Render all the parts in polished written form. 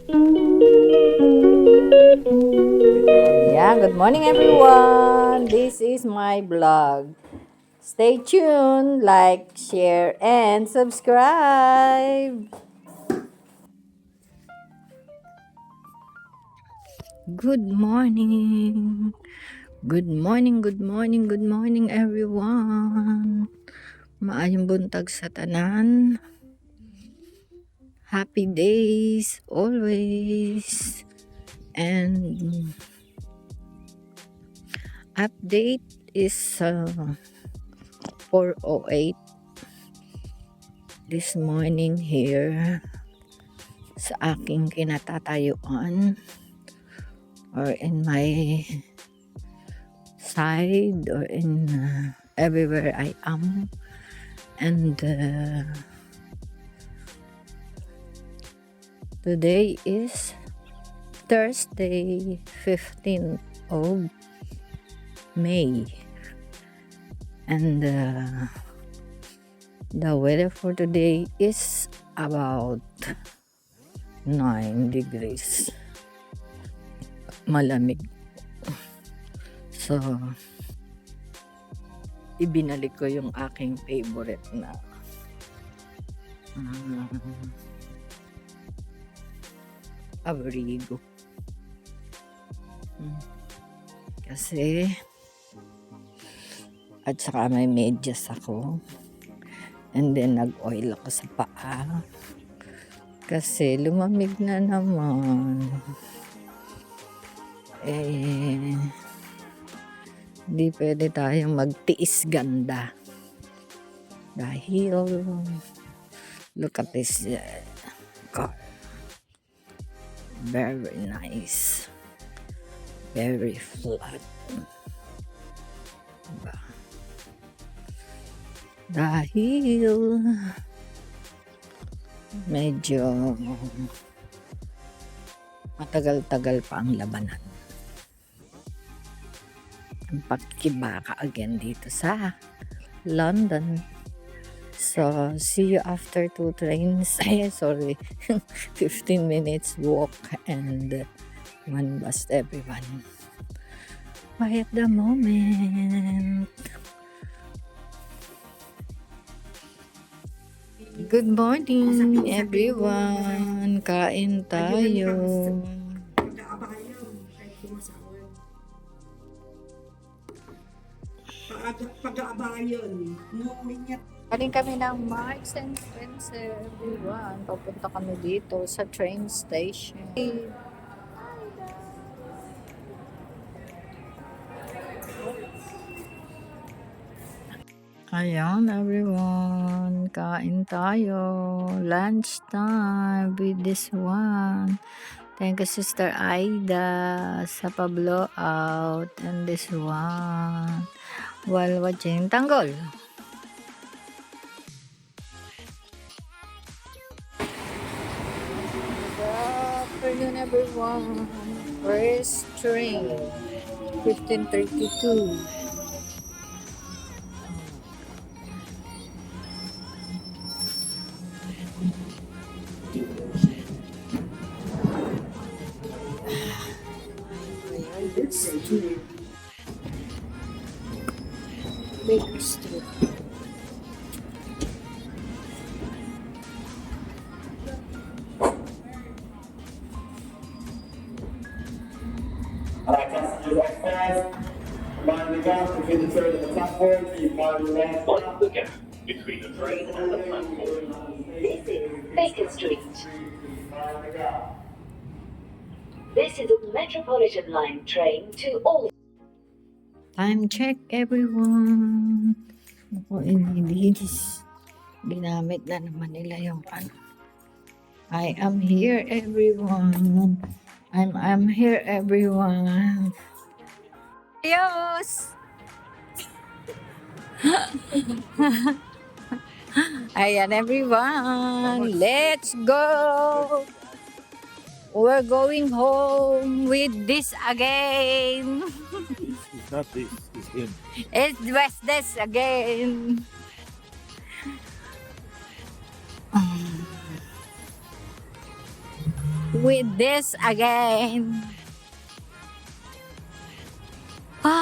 Yeah, good morning everyone. This is my vlog. Stay tuned, like, share, and subscribe. Good morning. Good morning, good morning, good morning everyone. Maayong buntag sa tanan. Happy days always. And update is 4:08 this morning here sa aking kinatatayuan or in my side or in everywhere I am. And today is Thursday, 15th of May. And the weather for today is about 9 degrees. Malamig. So, ibinalik ko yung aking favorite na abrigo. Kasi at saka may medyas ako. And then nag-oil ako sa paa. Kasi lumamig na naman. Di pwede tayong magtiis ganda. Dahil look at this car. Very nice. Very flat. Diba? Dahil medyo matagal-tagal pa ang labanan. Ang pagkibaka again dito sa London. So, see you after 2 trains. Sorry. 15 minutes walk and 1 bus everyone. Why at the moment? Good morning everyone. Kain tayo. Pag-aabayon. Galing kami ng Marks and Spencer, everyone. Papunta kami dito sa train station. Ayan everyone, kain tayo. Lunch time with this one. Thank you Sister Aida sa pa-blow out and this one. While watching Tanggol. Good afternoon everyone. First train, 15:32. Baker Street. Alright, passengers upstairs. Mind the gap between the train and the platform. Keep mind the left. Mind the gap between the train and the platform. This is Baker Street. Mind the gap. This is a Metropolitan Line train to all. Time check everyone. Ako inibis. Ginamit na naman nila yung ano. I am here everyone. I'm here everyone. Adios! Ayan everyone. Let's go! We're going home with this again. It's not this, it's him. It's West this again. with this again.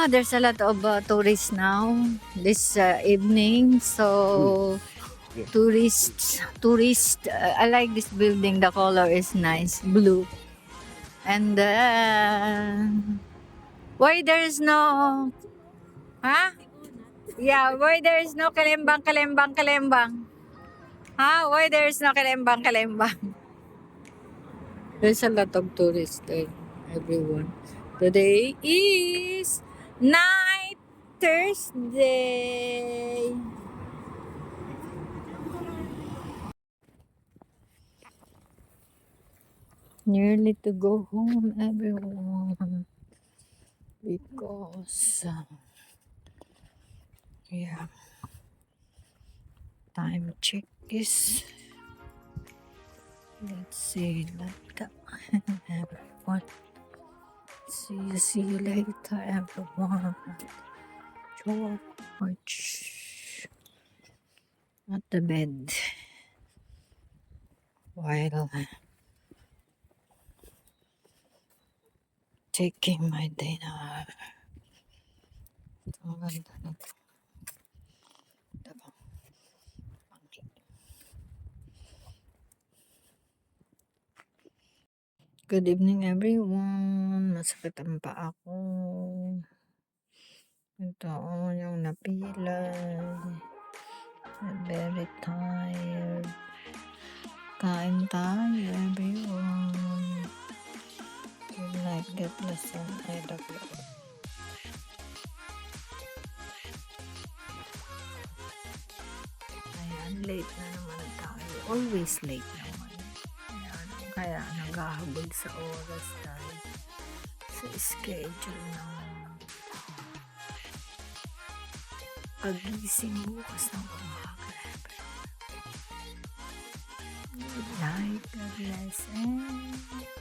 There's a lot of tourists now this evening. So tourists. I like this building. The color is nice, blue. And why there is no, yeah, why there is no Kalembang. Why there is no Kalembang. There's a lot of tourists there, everyone. Today is night Thursday. Nearly to go home, everyone. Because, yeah, time check is, let's see, everyone. See you later, everyone. George at the bed while taking my dinner. Ang ganda nito. Diba? Good evening, everyone. Masakit ang paa ko. Ito, yung napilay. I'm very tired. Kain tayo, everyone. Good night. God bless and I love you. Ayan, late na naman tayo. Always late naman. Ayan, kaya naghahabol sa oras tayo. Sa schedule ng pagising bukas ng umaga. Good night, God bless, and